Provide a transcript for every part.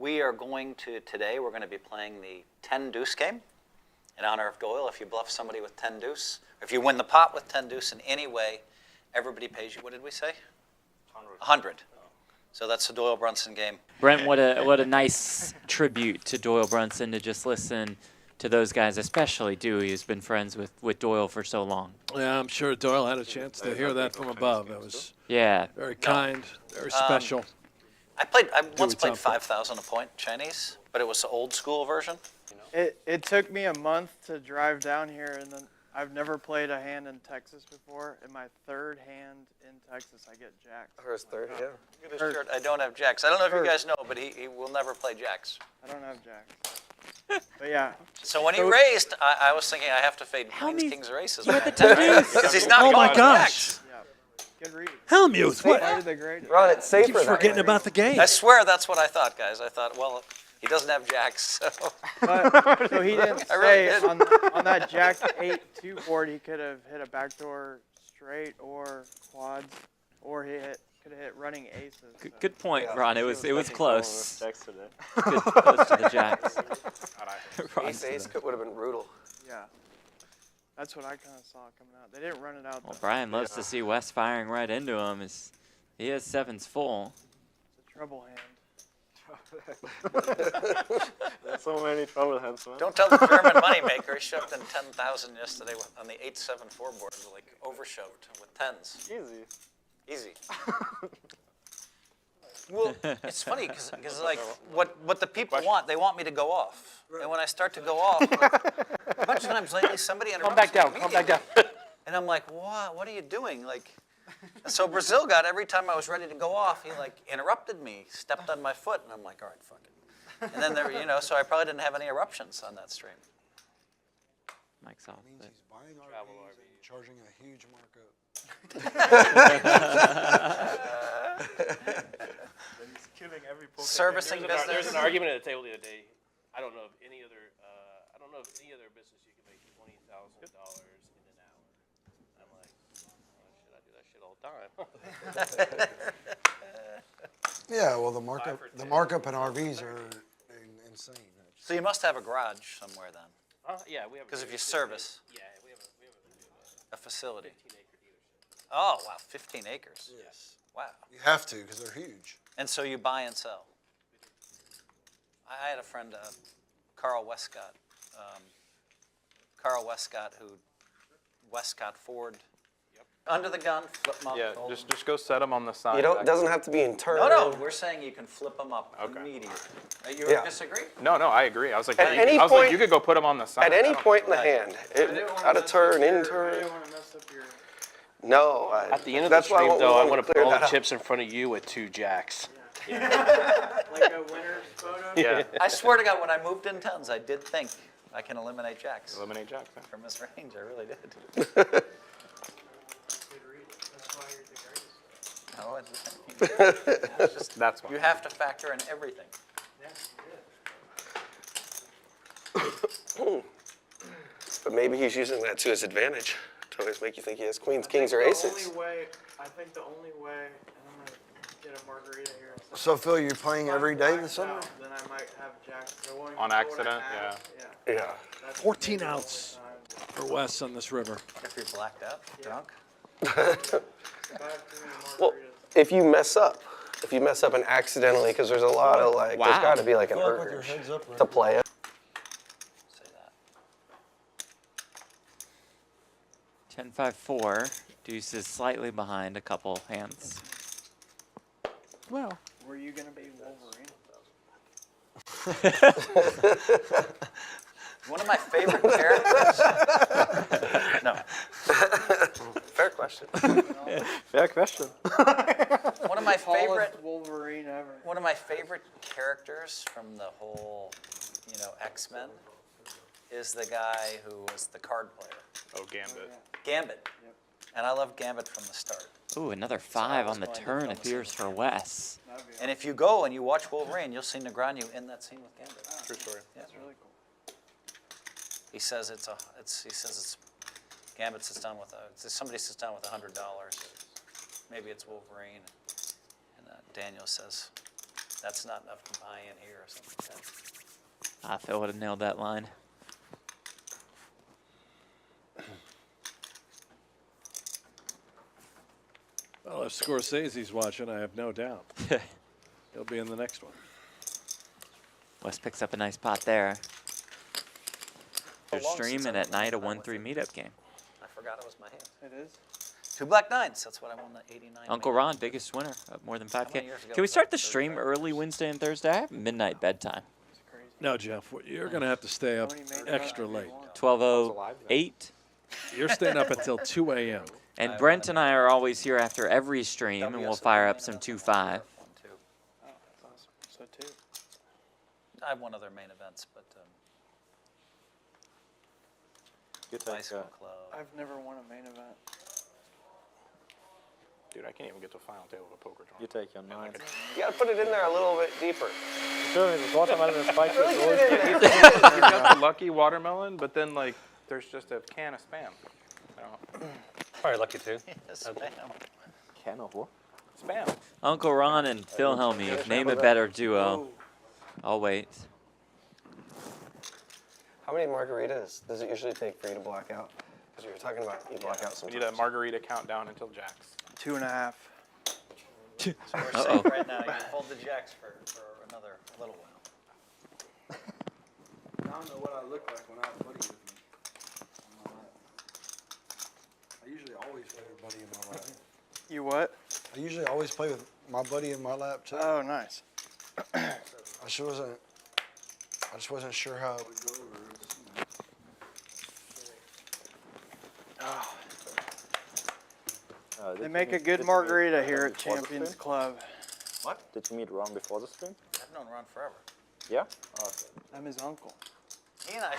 We are going to, today, we're going to be playing the 10 Deuce game in honor of Doyle. If you bluff somebody with 10 Deuce, or if you win the pot with 10 Deuce in any way, everybody pays you, what did we say? 100. So that's the Doyle Brunson game. Brent, what a nice tribute to Doyle Brunson to just listen to those guys, especially Dewey, who's been friends with Doyle for so long. Yeah, I'm sure Doyle had a chance to hear that from above. It was very kind, very special. I once played 5,000 a point Chinese, but it was the old school version. It took me a month to drive down here, and then I've never played a hand in Texas before. In my third hand in Texas, I get jacks. Hers third, yeah. Look at his shirt. I don't have jacks. I don't know if you guys know, but he will never play jacks. I don't have jacks. But yeah. So when he raised, I was thinking I have to fade queens, kings, or aces. Because he's not Oh going my to gosh. jacks. Good read. Hellmuth, what? Ron, it's safer. Keeps forgetting about the game. I swear that's what I thought, guys. I thought, well, he doesn't have jacks, so. But, so he didn't I really say did. on that jack 8-2 board he could have hit a backdoor straight or quads, or he could have hit running aces. Good point, Ron. It was close. Jacks today. Good, close to the jacks. Ace would have been brutal. Yeah. That's what I kind of saw coming out. They didn't run it out. Well, Brian loves to see Wes firing right into him. He has sevens full. It's a trouble hand. There's so many trouble hands, man. Don't tell the German Moneymaker. He shoved in 10,000 yesterday on the 8-7-4 board, like overshoved with tens. Easy. Well, it's funny because like what the people want, they want me to go off. And when I start to go off, a bunch of times lately somebody interrupts me. Come back down. And I'm like, what are you doing? Like, so Brazil got every time I was ready to go off, he like interrupted me, stepped on my foot, and I'm like, all right, fuck it. And then there, so I probably didn't have any eruptions on that stream. Mike's off. Means he's buying RVs and charging a huge markup. He's killing every poker. Servicing business. There's an argument at the table the other day. I don't know of any other business you can make $20,000 in an hour. I'm like, should I do that shit all the time? Yeah, well, the markup in RVs are insane. So you must have a garage somewhere then. Yeah, we have. Because if you service Yeah, we have a facility. 15-acre dealership. Oh, wow, 15 acres. Yes. Wow. You have to because they're huge. And so you buy and sell. I had a friend, Carl Westcott. Who Westcott Ford. Yep. Under the gun, flip them up. Yeah, just go set them on the side. It doesn't have to be in turn. No, we're saying you can flip them up immediately. You disagree? No, I agree. I was like, At any like, point- you could go put them on the side. At any point in the hand, out of turn, in I turn. didn't want to mess up your. No. At the end of the that's why stream, though, I'm going to put clear all the that up. chips in front of you with 2 jacks. Like a winner's photo? Yeah. I swear to God, when I moved in tens, I did think I can eliminate jacks Eliminate jacks. Yeah. from this range. I really did. Good read. That's why you're the greatest. No, it's just, That's why. you have to factor in everything. Yeah, But maybe he's using that to his advantage to always make you think he has queens, kings, or aces. I think the only way, and I'm going to get a margarita here. So, Phil, you're playing every day this summer? Then I might have jacks going. On accident, Yeah. 14 outs for Wes on this river. If you're blacked out, drunk. Well, if you mess up and accidentally, because there's a lot of there's got to be like an urge to play it. Say that. 10-5-4. Deuce is slightly behind a couple hands. Well, Were you going to be Wolverine? One of my favorite characters. No. Fair question. Fair question. One of my favorite. Tallest Wolverine ever. One of my favorite characters from the whole, X-Men is the guy who was the card player. Oh, Gambit. Gambit. And I love Gambit from the start. Ooh, another 5 on the turn appears for Wes. And if you go and you watch Wolverine, you'll see Negreanu in that scene with Gambit. True story. Yeah. That's really cool. He says Gambit sits down with somebody sits down with $100. Maybe it's Wolverine. And Daniel says, That's not enough to buy in here or something like that. Ah, Phil would have nailed that line. Well, if Scorsese's watching, I have no doubt. He'll be in the next one. Wes picks up a nice pot there. They're long since streaming I at night a won that 1-3 meetup game. I forgot it was my hand. It is. 2 black nines. That's what I won the 89. Uncle main. Ron, biggest winner, up more than How 5K. many years ago Can we was start that? the stream 35 early years? Wednesday and Thursday? I have midnight bedtime. It's crazy. No, Jeff, you're going to have to stay up How many main extra events do late. you want? 12:08. You're staying up until 2 a.m. And Brent and I are always here after every stream, and we'll WSOP fire main up some event, 2-5. won 2. Oh, that's awesome. So two. I have one other main events, but bicycle club. I've never won a main event. Dude, I can't even get to final table of a poker You tournament. take your Man, nine. like You gotta put it in there a little bit deeper. Sure, the watermelon is spicy. Really it's get always it in You've there. got the lucky watermelon, but then like there's just a can of Spam. I don't- Probably lucky too. Yes, ma'am. can of what? Spam. Uncle Ron and Phil Hellmuth, name a better duo. I'll wait. How many margaritas does it usually take for you to black out? Because you were talking about you black out We sometimes. need a margarita countdown until Jack's. 2.5. So we're Uh-oh. safe right now. You can hold the jacks for another little while. I don't know what I look like when I have a buddy with me. on my lap. I usually always play with a buddy in my lap. You what? I usually always play with my buddy in my lap too. Oh, nice. I just wasn't sure how it would go over. They make a good margarita here at Champions Club. Did you meet Ron before the stream? I've known Ron forever. Yeah? Awesome. I'm his uncle. He and I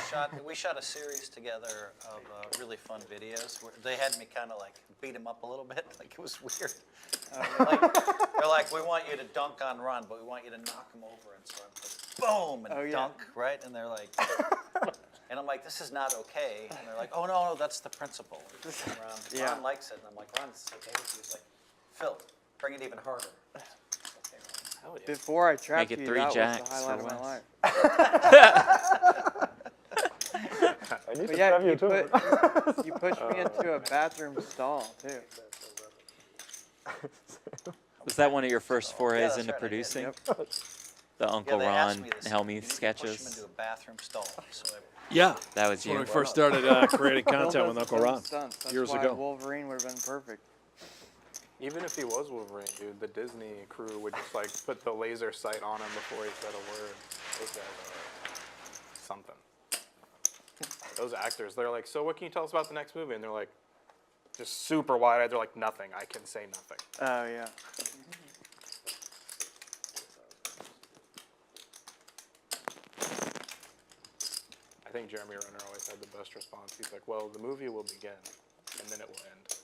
we shot a series together of really fun videos where they had me kind of like beat him up a little bit. Like it was weird. They're like, we want you to dunk on Ron, but we want you to knock him over. And so I'm like, boom, and dunk, right? And they're like, and I'm like, this is not okay. And they're like, oh, no, that's the principle. Ron likes it. And I'm like, Ron, this is okay. He was like, Phil, bring it even harder. Okay, Ron. Before I trapped Make it you, 3 that jacks was the highlight for of my Wes. life. I need But to yeah, grab you too. you pushed me into a bathroom stall, too. Was that one of your first forays that's into right, I did. producing? Yep. The Uncle they asked Ron me this, Hellmuth you need to sketches? Push him into a bathroom stall. So Yeah. That was That's when you. we first started creating content Phil with does Uncle fun Ron stunts. That's years why ago. Wolverine would have been perfect. Even if he was Wolverine, dude, the Disney crew would just like put the laser sight on him before he said a word. Those guys are something. Those actors, they're like, so what can you tell us about the next movie? And they're like, just super wide-eyed. They're like, nothing. I can say nothing. Oh, yeah. I think Jeremy Renner always had the best response. He's like, well, the movie will begin, and then it will end.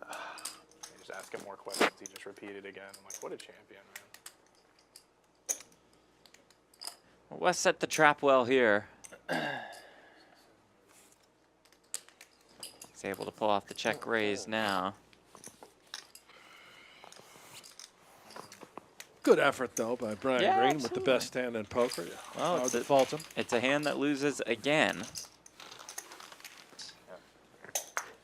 You just ask him more questions. He just repeated again. I'm like, what a champion, man. Wes set the trap well here. He's able to pull off the check raise now. Good effort, though, by Brian Yeah, Green with the absolutely. best hand in poker. Well, Hard it's to a- fault him. It's a hand that loses again.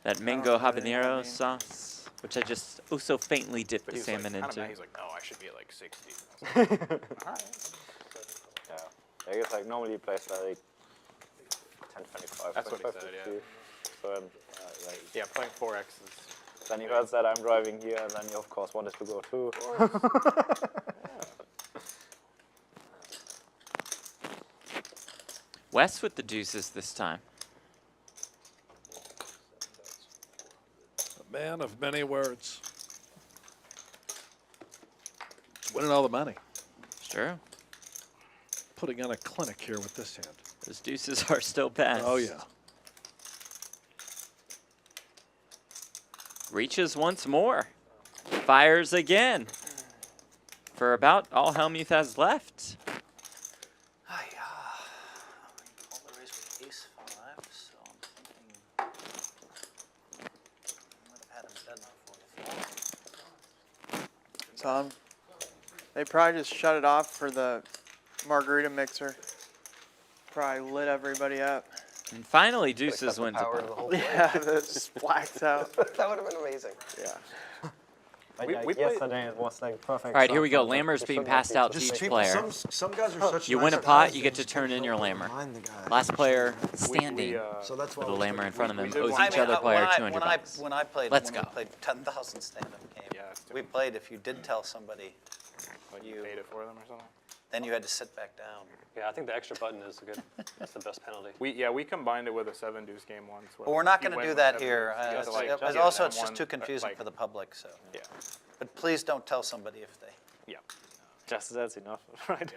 That mango habanero sauce, which I just so faintly dipped But the he's like, salmon kinda into. mad. He's like, no, I should be at like 60. I was like, all right. Yeah. I guess like normally he plays like 10-25. That's what he 25, said, 50. yeah. So like, Yeah, playing 4X is... then he heard that I'm driving here, and then he of course wanted to go too. Wes with the deuces this time. A man of many words. Winning all the money. Sure. Putting on a clinic here with this hand. Those deuces are still passed. Oh, yeah. Reaches once more. Fires again. For about all Hellmuth has left. all the raise with ace 5, so I'm thinking I might have had him dead before the flop. fun. They probably just shut it off for the margarita mixer. Probably lit everybody up. And finally, Deuces wins a Power of the pot. whole thing. Yeah, it just blacks out. That would have been amazing. Yeah. We played- yesterday was like perfect. All right, here we go. example, but Lammer's it being shouldn't passed be out to just each people, player. some guys are such You win a nicer pot, guys, you they get to just turn can't in your help but Lammer. remind the guy. Last player we, standing So that's why with a we Lammer in front of them did owes one- each other player 200 bucks. When I played, Let's when go. we played 10,000 stand-up game, Yeah, it's we played if you did tell somebody, Like you paid it for them or something. then you had to sit back down. Yeah, I think the extra button is good. That's the best penalty. We combined it with a 7 deuce game once. But we're not you going to win do with that 7 here. deuce. You have to, like, It's get also, that it's just one, too confusing like- for the public, so. Yeah, But please don't tell somebody if they. yeah. Just that's enough, right?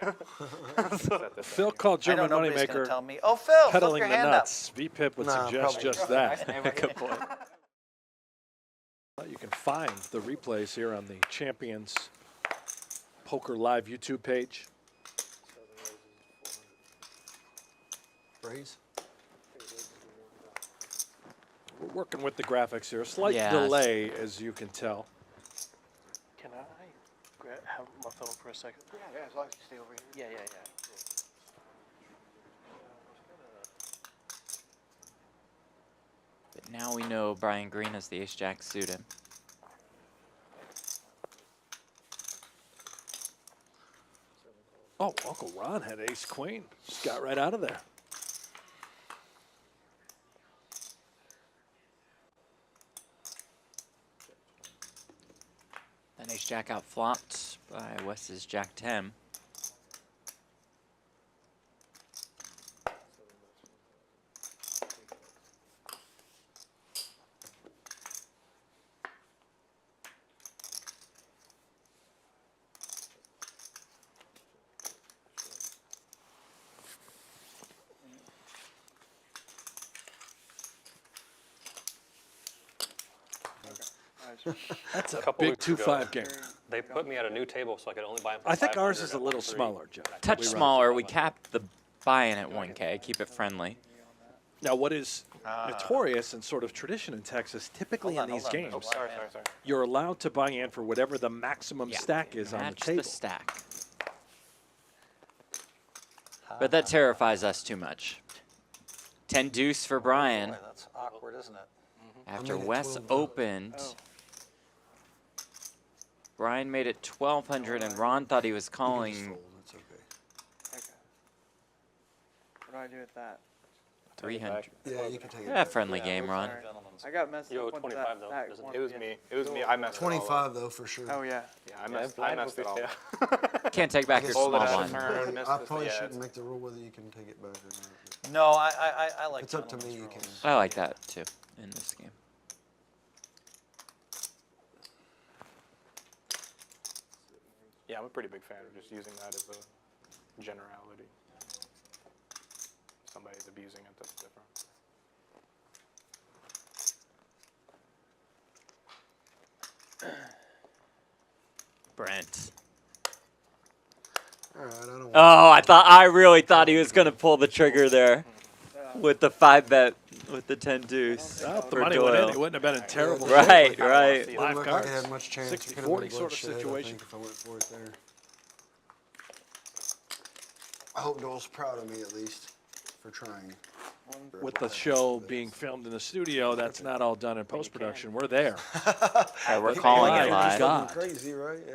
Set this Phil up. called I know German nobody's going to Moneymaker tell me, oh, Phil, flip peddling your the hand up. nuts. VPIP would Nah, suggest probably just not. that. Good point. You can find the replays here on the Champions Poker Live YouTube page. Raise. We're working with the graphics here. Slight Yes. delay, as you can tell. Can I have my phone for a second? Yeah, as long as you stay over here. Yeah. But now we know Brian Green has the ace-jack suited. Oh, Uncle Ron had ace-queen. Just got right out of there. Then ace-jack out flopped by Wes's jack-10. That's a Couple big weeks ago. 2-5 game. They put me at a new table so I could only buy them for I think ours 500 is a at little 1-3. smaller, Joe. Touch We run- smaller, we capped the buy-in at 1K, keep it friendly. Now, what is notorious and sort of tradition in Texas, typically in these games, Oh, sorry. you're allowed to buy in for whatever the maximum stack is on the Match table. the stack. But that terrifies us too much. 10 deuce for Brian. Boy, that's awkward, isn't it? After made it Wes 12 opened, Brian made it 1,200, and Ron thought he was You can just calling fold, it's okay. Okay. What do I do with that? 300. Yeah, you can take it. Yeah, back. friendly game, Ron. Sorry. I got messed You owe up with 25 that. though, that doesn't one. It was me. It was me. I messed it all up. 25 though, for sure. Oh, yeah. Yeah, I messed it all up. Can't take back I your guess Hold it small out blind. of turn, missed I this, probably yeah, shouldn't it's- make the rule whether you can take it back or not. but No, I like It's up to me. gentlemen's You can. rules. I like that, too, in this game. Yeah, I'm a pretty big fan of just using that as a generality. If somebody's abusing it, that's different. Brent. All right, I don't. Oh, I really thought he was going to pull the trigger there with the 5-bet with the 10 deuce Well, if the for money went in, Doyle. he wouldn't have been in terrible shape. Right, I right. see Didn't Live look like it cards. had much chance. It could've 60-40 been sort of bloodshed, I situation. think, if I went for it there. I hope Doyle's proud of me at least for trying. With the show being filmed in the studio, that's not all done in post-production. We're there. Yeah, we're calling it Live. live. God. Crazy, right? Yeah.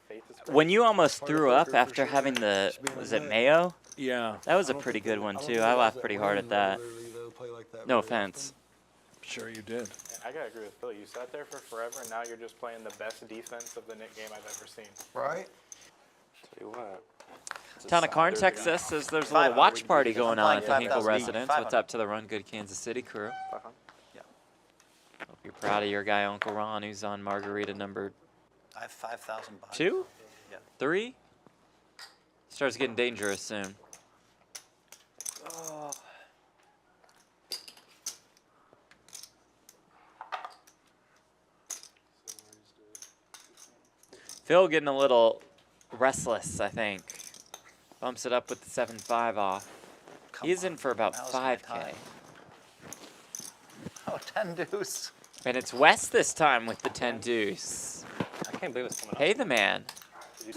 Faith is When you almost Part of threw up poker for after sure. having the, Just being was a it nut. Mayo? Yeah, That was a pretty good one, too. I laughed pretty hard at that. No offense. sure you did. I gotta agree with Phil. You sat there for forever, and now you're just playing the best defense of the Nick game I've ever seen. Right? Tell you what. Town of Karn, Texas says there's a little watch party going on at the Hinkle residence. What's up to the Run Good Kansas City crew? Yeah. Hope you're proud of your guy, Uncle Ron, who's on margarita number I have 5,000 bucks. 2? Yeah. 3? Starts getting dangerous soon. Oh. Phil getting a little restless, I think. Bumps it up with the 7-5 off. Come He's on, in for about now's my time. 5K. Oh, 10 deuce. And it's West this time with the 10 deuce. I can't believe it's coming up. Hey, the man.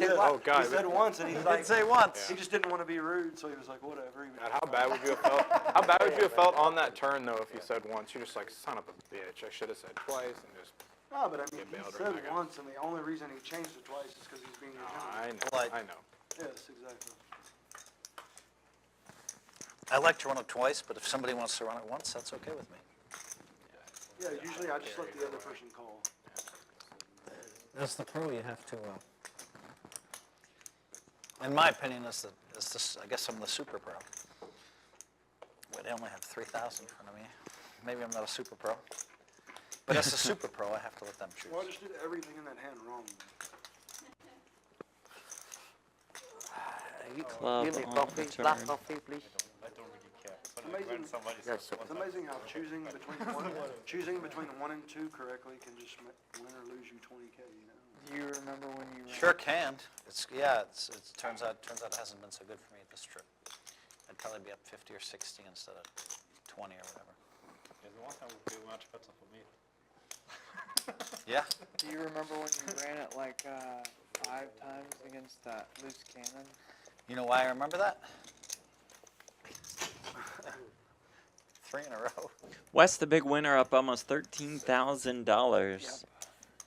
Oh, God. He said once, and he's He like, did say once. he just didn't want to be rude, so he was like, whatever. God, how bad would you have felt? How bad would you have felt on that turn though if you said once? You're just like, son of a bitch. I should have said twice and just. No, but I mean, Get he bailed said right back out. once, and the only reason he changed it twice is because he's being redundant. I know. Yes, exactly. I like to run it twice, but if somebody wants to run it once, that's okay with me. Yeah, usually I just let the other person call. As the pro, you have to. In my opinion, is this? I guess I'm the super pro. Well, they only have 3,000 in front of me. Maybe I'm not a super pro. But as a super pro, I have to let them choose. Well, I just did everything in that hand wrong. Club Give me on coffee, the black turn. coffee, please. I don't really care. But Amazing. when somebody Yes, says It's amazing how choosing between one and two correctly can just win or lose you 20K. You know. Do you remember when you ran? Sure can. It turns out it hasn't been so good for me this trip. I'd probably be up 50 or 60 instead of 20 or whatever. The one time would be much better for me. Yeah. Do you remember when you ran it like 5 times against that loose cannon? You know why I remember that? 3 in a row. Wes, the big winner, up almost $13,000.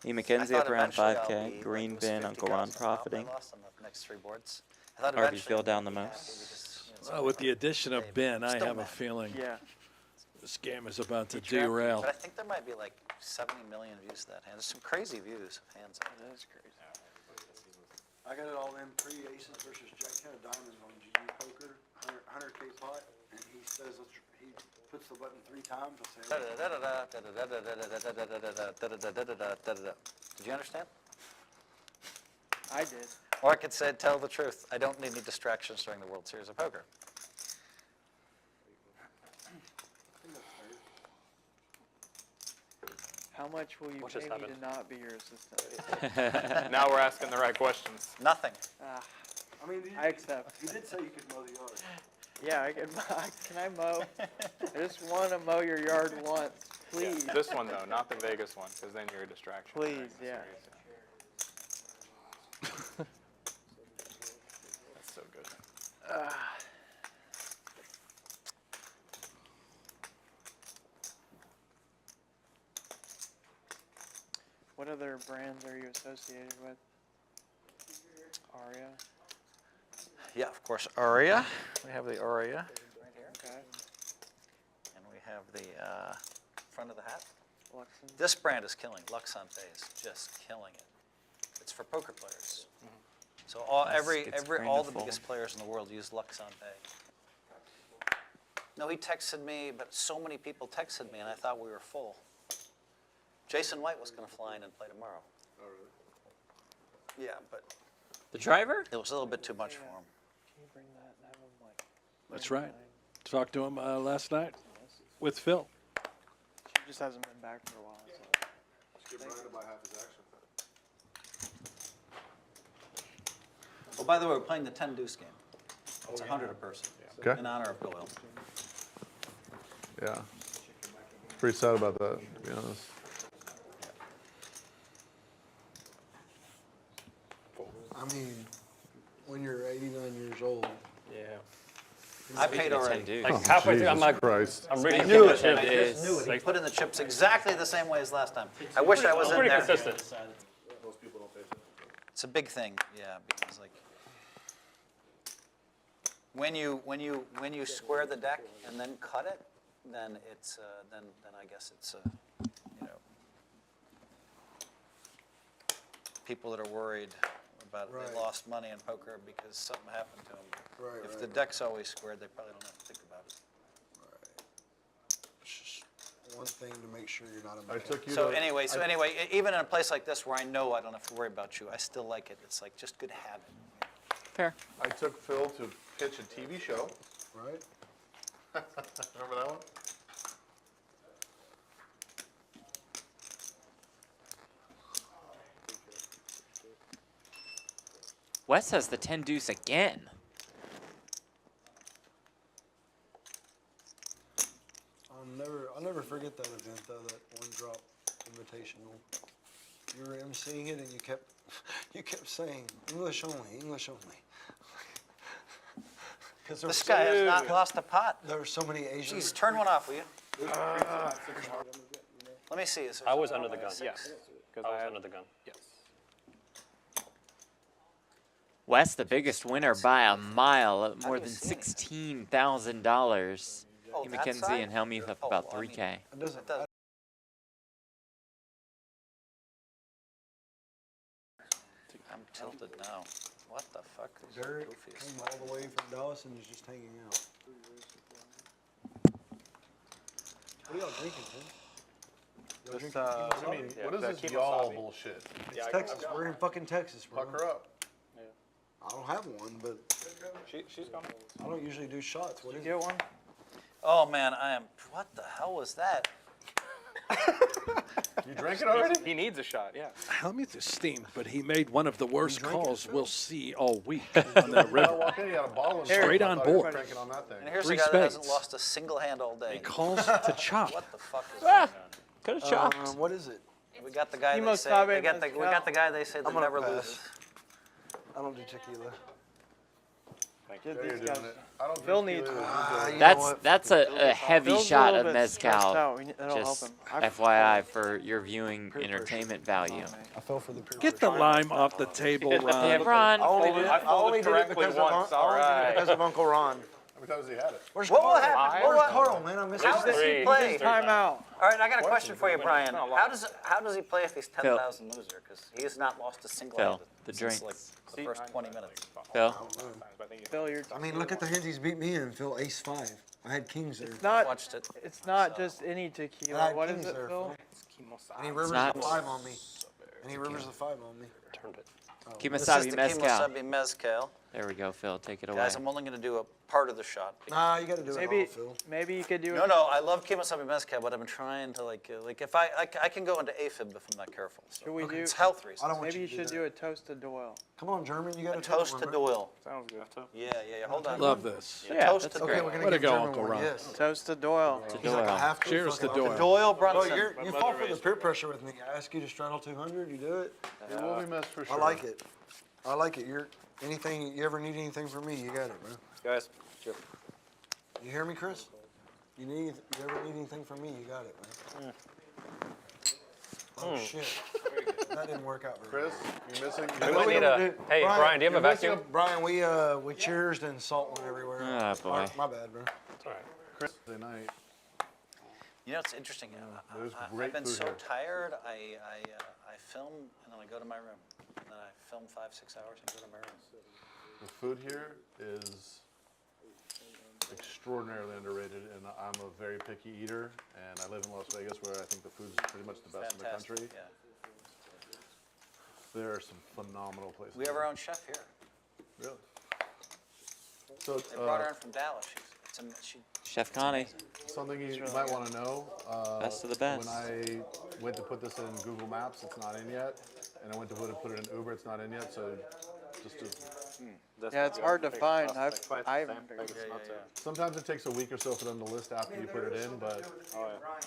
E. I Mckenzie thought up around eventually I'll 5K. be, Green like, it was bin, Uncle Ron 50,000 off. profiting. I lost on the next 3 boards. I thought Or if you eventually feel down the I'd be most. happy because, it's Well, with the addition of Ben, I Still have a mad. feeling Yeah. this game is about to Each round. derail. But I think there might be like 70 million views of that hand. There's some crazy views of hands. That is crazy. I got it all in pre-aces versus Jack 10 of diamonds on GG poker, 100K pot, and he says he puts the button 3 times. I say, Did you understand? I did. Or I could say, tell the truth. I don't need any distractions during the World Series of Poker. How much will you What pay just me happened? to not be your assistant? Now we're asking the right questions. Nothing. Ah, I mean, I accept. he did say you could mow the yard. Yeah, I can. Can I mow? I just want to mow your yard once, please. This one though, not the Vegas one, because then you're a distraction. Please, yeah. That's so good. What other brands are you associated with? Aria. Yeah, of course, Aria. We have the Aria right here. Okay. And we have the front of the hat. Luxon. This brand is killing. Luxante is just killing it. It's for poker players. So all Nice. Gets the grandfold. biggest players in the world use Luxante. No, he texted me, but so many people texted me, and I thought we were full. Jason White was going to fly in and play tomorrow. Oh, really? Yeah, but The driver? it was a little bit too much for him. Can you bring that and have them like? That's right. Talked to him last night with Phil. She just hasn't been back for a while. So. Let's give Brian about half his action. Oh, by the way, we're playing the 10 Deuce game. It's 100 a person. Okay. In honor of Doyle. Yeah. Pretty sad about that, to be honest. I mean, when you're 89 years old. Yeah. I paid already. 10 Deuce. Like halfway through, I'm like, Christ. I'm I reading knew the it. chip. I just knew it. He put in the chips exactly the same way as last time. I wish I was in Pretty there. consistent. Most people don't pay attention. It's a big thing, yeah, because like when you square the deck and then cut it, then it's then I guess it's you know, people that are worried about Right. they lost money in poker because something happened to them. Right, If right, the right. deck's always squared, they probably don't have to think about it. It's just one thing to make sure you're not a I man. took you So to, anyway, even in a place like this where I know I don't have to worry about you, I still like it. It's like just good habit. Fair. I took Phil to pitch a TV show. Right? Remember that one? Wes has the 10 Deuce again. I'll never forget that event though, that one drop invitational. You were emceeing it and you kept saying English only, English only. This guy has not lost a pot. There were so many Asians. Jeez, turn one off, will you? Let me see. Is there I was some under the gun. six? Yes. I was under the gun. Yes. Wes, the biggest winner by a mile, at more do you than see anything? $16,000. Oh, that Mckenzie side? and Hellmuth up Oh, about well, I mean, 3K. It doesn't. It does. I'm tilted now. What the fuck is Derek goofy as came fuck? all the way from Dallas and is just hanging out. What are y'all drinking, Tim? Y'all This, drinking I mean, Yeah, what is the this kemosabe. y'all bullshit? It's Texas. We're in fucking Texas, bro. Pucker up. I don't have one, but She's coming. I don't usually do shots. What You is get it? one? Oh man, I am. What the hell was that? You drank it already? He needs a shot, yeah. Hellmuth is steamed, but he made one of the worst drinking calls it, we'll see all week on that I river. walked in, he had a bottle of Straight I on thought he was board. cranking on that thing. And here's Three a guy that hasn't spades. lost a single hand all day. He calls to chop. What the fuck is going on? Could have chopped. What is it? We got the guy they say. Kemosabe We got the mezcal. guy they say that gonna never pass. loses. I don't do tequila. Get There you're these doing guys. it. I don't Phil drink needs tequila. one. You know what? That's a heavy Phil's a shot little of bit stressed mezcal. out. That'll help Just him. I've- FYI for your viewing Peer pressure. entertainment value. I fell for the peer Get the pressure. lime off the table, Yeah, Ron. Ron. I only did it, I I folded only did it correctly because of once, I only did it because of Uncle Ron. How many times has he had it? Where's What Carl? will happen? Where's What- Carl, man? I miss How him. does he Three. play? Time out. All right, I got a question for you, Brian. Not a lot. How does he play if he's 10,000 loser? Because he has not lost a single Phil, hand the since drinks. like the first 20 minutes. Phil, Phil, you're. I mean, look at the hands he's beat me in. Phil, ace 5. I had kings there. It's not. Watched it. It's not just any I tequila. had What is kings it, there, Phil? And he rivers not- the 5 on me. And he rivers the 5 on me. Turned it. This is Kemosabe the mezcal. Kemosabe mezcal. There we go, Phil. Take it away. Guys, I'm only going to do a part of the shot. Nah, you got to do it Maybe. all, Phil. Maybe you could do it. No, I love Kemosabe mezcal, but I've been trying to like if I can go into AFib if I'm not careful. So Should we do? it's health I reasons. don't want Maybe you to should that. do a toast to Doyle. Come on, German. You got A to toast to Doyle. Sounds good. Yeah. Hold on. Love this. Yeah, toast that's to Okay, great. we're going Way to to give go, German Uncle one. Ron. Yes. Toast to Doyle. To He's like, I Doyle. have to. Cheers to fucking- Doyle. Doyle Oh, Brunson. you fall for the peer pressure with me. I ask you to straddle 200. You do it. It will be missed for sure. I like it. I like it. You're anything. You ever need anything from me? You got it, bro. Guys, cheers. You hear me, Chris? You ever need anything from me? You got it, man. Oh shit. That didn't work out very Chris, you're missing. We might need a. Hey, Brian, do you have a you're missing vacuum? Brian, we cheersed and salt went everywhere. Ah, boy. My bad, bro. It's all right. Chris, Thursday night. You know, it's interesting. There's I've great been food so here. tired. I film and then I go to my room. And then I film 5-6 hours and go to my room. The food here is extraordinarily underrated, and I'm a very picky eater, and I live in Las Vegas, where I think the food is pretty much the best in the Fantastic. country. Yeah. There are some phenomenal places. We have our own chef here. Really? So They brought her in from Dallas. She Chef Connie. something you might want to know. Best of the best. When I went to put this in Google Maps, it's not in yet, and I went to put it in Uber, it's not in yet. So just to, Yeah, it's hard to find. I haven't Like, figured it out. sometimes it takes a week or so for them to list after you put it in, but Oh, yeah.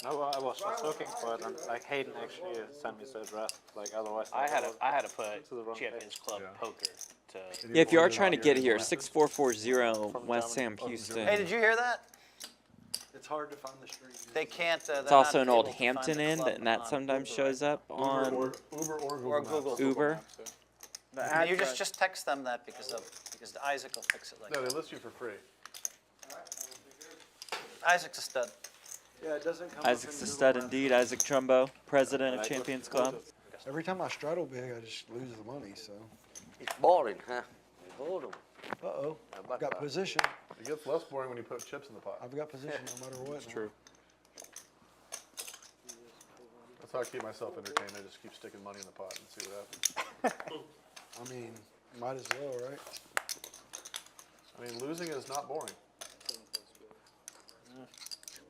No, I was just looking for it, and like Hayden actually sent me the address. Like otherwise, I had to put To the wrong Champions Club Yeah. poker to. Yeah, if you are trying to get here, 6440 West Sam Houston. Hey, did you hear that? It's hard to find the stream. They can't. It's also an old Hampton Inn, and that sometimes shows up Uber on or Google Or Maps. Google. Uber. The And you address. just text them that because Isaac will fix it like No, that. they list you for free. Isaac's a stud. Yeah, it doesn't come. Isaac's a stud indeed. Isaac Trumbo, president of Champions Club. Every time I straddle big, I just lose the money. So. It's boring, huh? Hold on. Uh-oh. I've got position. It gets less boring when you put chips in the pot. I've got position no matter what. It's true. That's how I keep myself entertained. I just keep sticking money in the pot and see what happens. I mean, might as well, right? I mean, losing is not boring.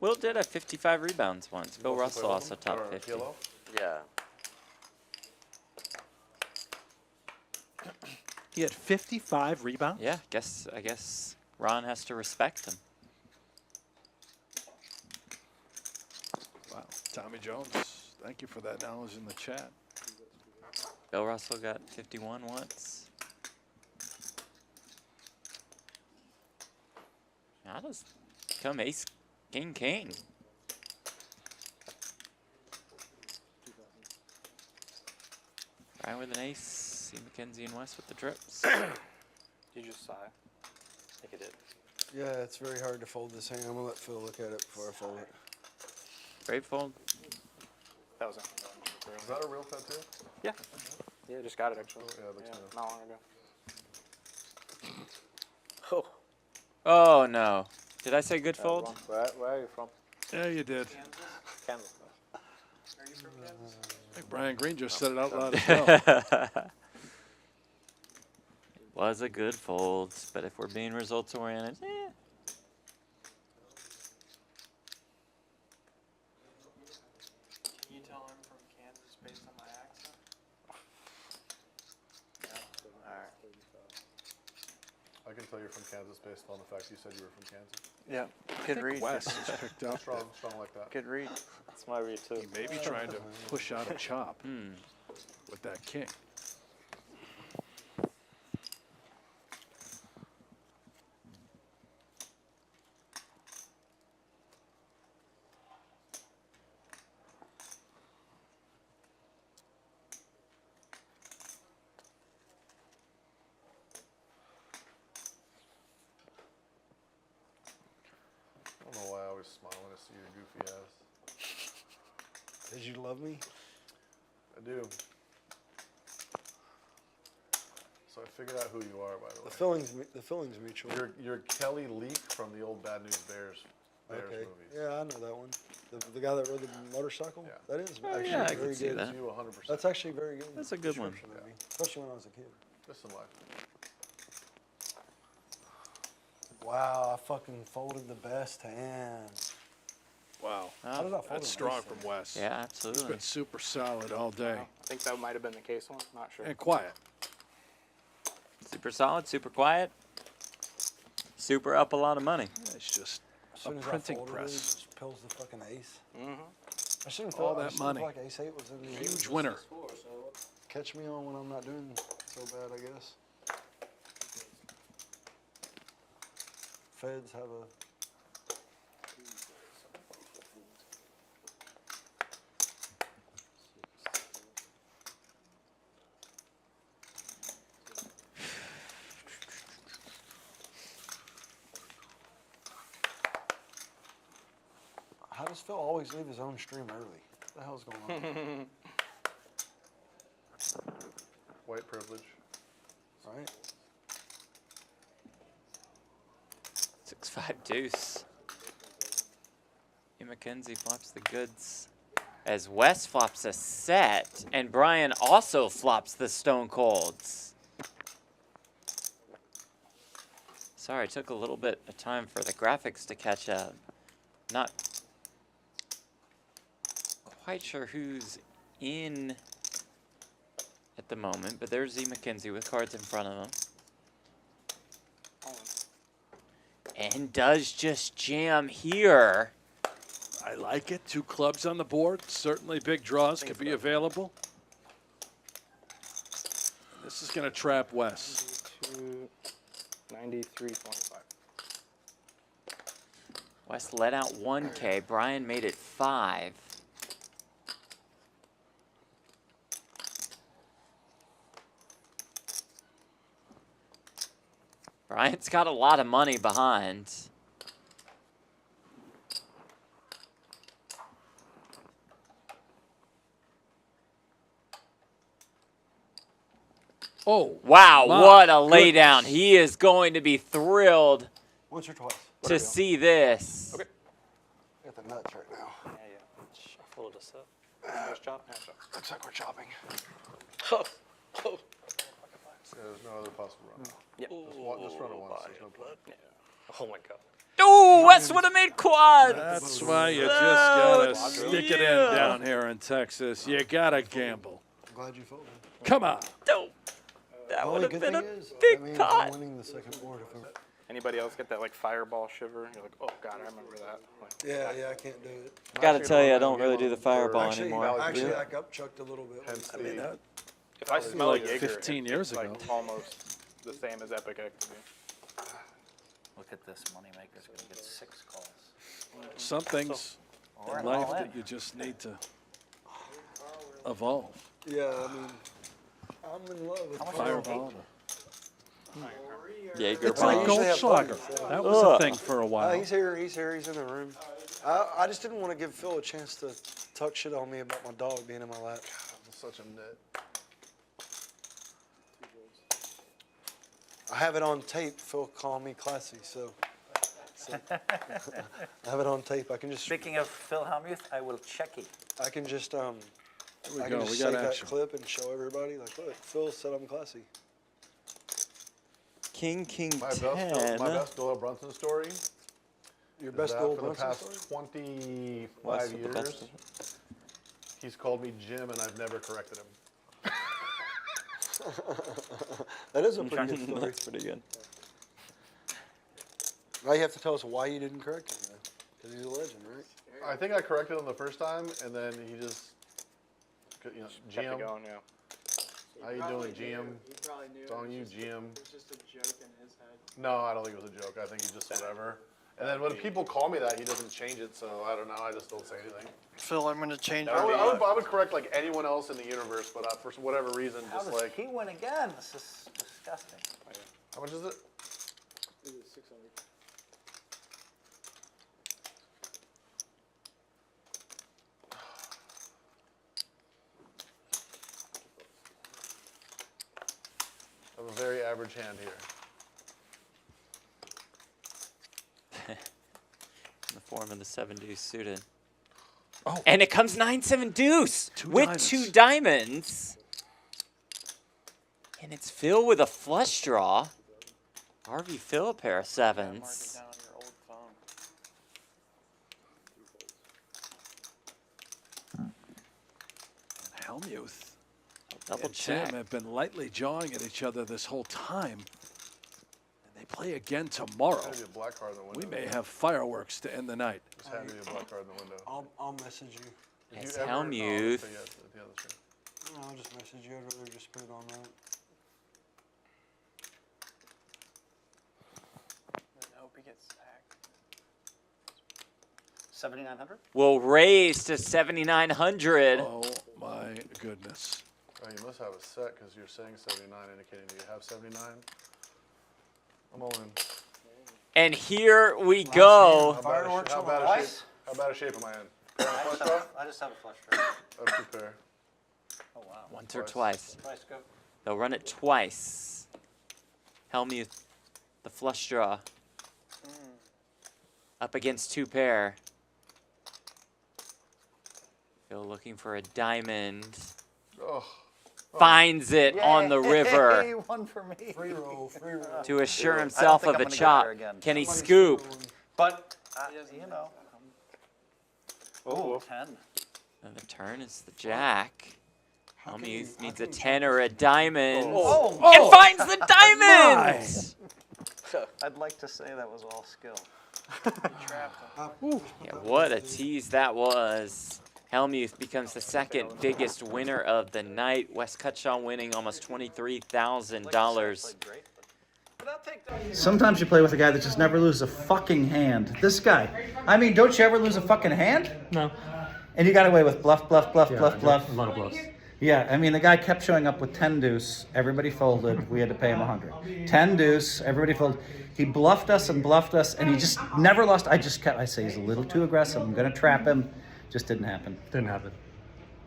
Will did have 55 rebounds once. Bill You Russell also also play with top them? 50. Or Kilo? Yeah. He had 55 rebounds? Yeah, I guess Ron has to respect him. Wow. Tommy Jones Thank you for that knowledge in the chat. Bill Russell got 51 once. How does come ace, king, king? Brian with an ace. See Mckenzie and West with the trips. You just sigh. I think it did. Yeah, it's very hard to fold this hand. I'm gonna let Phil look at it before I fold it. Great fold. That was it. Is that a real tattoo? Yeah. Yeah, just got it actually. Yeah, it looks nice. Not long ago. Oh. Oh no. Did I say good fold? Where are you from? Yeah, you did. Kansas. Are you from Kansas? I think Brian Green just said it out loud as well. Was a good fold, but if we're being results oriented, Can you tell I'm from Kansas based on my accent? All right. I can tell you're from Kansas based on the fact you said you were from Kansas. Yeah, good read. Wes is picked up. Strong like that. Good read. That's my read too. He may be trying to push out a chop with that king. I don't know why I always smile when I see your goofy ass. Did you love me? I do. So I figured out who you are, by the way. The feeling's mutual. You're Kelly Leak from the old Bad News Bears Okay. movies. Yeah, I know that one. The guy that rode the motorcycle? Yeah. That is Oh, actually yeah, I very can see good. that. You 100%. That's actually very good. That's a good one. description of me, especially when I was a kid. Just in life. Wow, I fucking folded the best hand. Wow. How did I fold That's it strong nice from then? Wes. yeah, He's absolutely. been super solid all day. I think that might have been the case one. Not sure. And quiet. Super solid, super quiet, super up a lot of money. It's just As a soon as I printing folded it, press. it just pills the fucking ace. Mm-hmm. I shouldn't All feel that money. like ace 8 was in the Huge winner. Catch me on when I'm not doing so bad, I guess. Feds have a How does Phil always leave his own stream early? What the hell's going on? White privilege. Right? 6-5 deuce. Mckenzie flops the goods. As Wes flops a set, and Brian also flops the stone colds. Sorry, it took a little bit of time for the graphics to catch up. Not quite sure who's in at the moment, but there's Z Mckenzie with cards in front of him. And does just jam here. I like it. 2 clubs on the board. Certainly big draws could be available. This is going to trap Wes. 93.25. Wes let out 1K. Brian made it 5. Brian's got a lot of money behind. Oh, wow, my what a laydown. goodness. He is going to be thrilled Once or twice. to see this. Okay. I got the nuts right now. Yeah, yeah. Shuffle this up. Nice chop. Nice chop. Looks like we're chopping. Oh, oh. Yeah, there's no other possible run. Yep. Just run it once. There's no plan. Yeah. Oh my god. Ooh, Wes would have made quads. That's why you just gotta Oh, stick it yeah. in down here in Texas. You gotta gamble. I'm glad you folded. Come on. Dope. The That only would have good been a thing is, big that means pot. I'm winning the second board. Anybody else get that like fireball shiver? You're like, oh god, I remember that. Like, Yeah, I can't do it. Gotta tell you, I don't really do the fireball Actually, anymore. actually, I upchucked a little bit. I mean, if I smell like a Jaeger, 15 it's years like ago. almost the same as Epic Egg to me. Look at this, Moneymaker's going to get 6 calls. some things We're in all life in. that you just need to evolve. Yeah, I mean, I'm in love with Fireball. Jaeger It's like bomb. Goldschlager. That was a thing for a while. He's here, he's in the room. I just didn't want to give Phil a chance to talk shit on me about my dog being in my lap. I'm such a nit. I have it on tape. Phil called me classy, so I have it on tape. I can just Speaking of Phil Hellmuth, I will check it. I can just Here we I go. can just We save got that action. clip and show everybody. Like, look, Phil said I'm classy. King My 10. best Doyle Brunson story. Your is best that Doyle for the Brunson past story? 25 What's the best years, he's called me Jim, and I've never corrected him. That is a pretty good story. That's pretty good. Now you have to tell us why you didn't correct him, man. Because he's a legend, right? I think I corrected him the first time, and then he just, Kept it GM, going, yeah. how you doing, GM? He probably knew It's on you, GM. It was just a joke in his head. No, I don't think it was a joke. I think he just whatever. And then when people call me that, he doesn't change it, so I don't know. I just don't say anything. Phil, I'm going to change I would correct like anyone else in the universe, but for whatever reason, How just does like, he win again? This is disgusting. how much is it? It was 600. I have a very average hand here. In the form of the 7 deuce suited. Oh. And it comes 9-7 deuce with 2 diamonds. And it's Phil with a flush draw. RV Phil a pair of 7s. Down on your old phone. Hellmuth Double and Tim check. have been lightly jawing at each other this whole time. And they play again tomorrow. There's a black card in the window. We may have fireworks to end the night. Just hand me a black card in the window. I'll message you. Did It's you ever- Hellmuth. Oh, okay, yes, yeah, that's right. No, I'll just message you. I'd rather just put it on that. I hope he gets hacked. 7,900? Will raise to 7,900. Oh my goodness. Oh, you must have a set because you're saying 79, indicating that you have 79. I'm all in. And here we go. How bad a shape am I in? Pair and flush draw? I just have a flush draw. I have 2 pair. Oh, wow. Once or twice. Twice go. They'll run it twice. Hellmuth, the flush draw. Up against 2 pair. Phil looking for a diamond. Oh. Finds it on the river Yay, one for me. Free roll, free roll. to assure I don't himself think of I'm a gonna get chop. there again. Can he scoop? But, you know. Oh, 10. And the turn is the jack. Hellmuth needs a 10 or a diamond. And finds the diamond! I'd like to say that was all skill. Yeah, what a tease that was. Hellmuth becomes the 2nd biggest winner of the night. Wes Cutshall winning almost $23,000. Sometimes you play with a guy that just never loses a fucking hand. This guy. I mean, don't you ever lose a fucking hand? No. And you got away with bluff, bluff, bluff, bluff, bluff. A lot of bluffs. Yeah, I mean, the guy kept showing up with 10 deuce. Everybody folded. We had to pay him 100. 10 deuce. Everybody folded. He bluffed us, and he just never lost. I say he's a little too aggressive. I'm going to trap him. Just didn't happen. Didn't happen.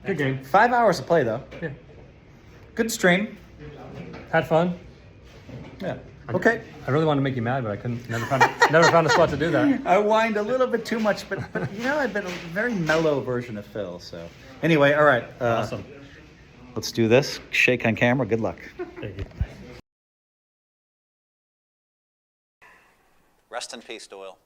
Good game. 5 hours to play, though. Yeah. Good stream. Had fun. Yeah. Okay. I really wanted to make you mad, but I couldn't. Never found a spot to do that. I whined a little bit too much, but you know, I've been a very mellow version of Phil. So anyway, all right. Awesome. Let's do this. Shake on camera. Good luck. Thank you. Rest in peace, Doyle.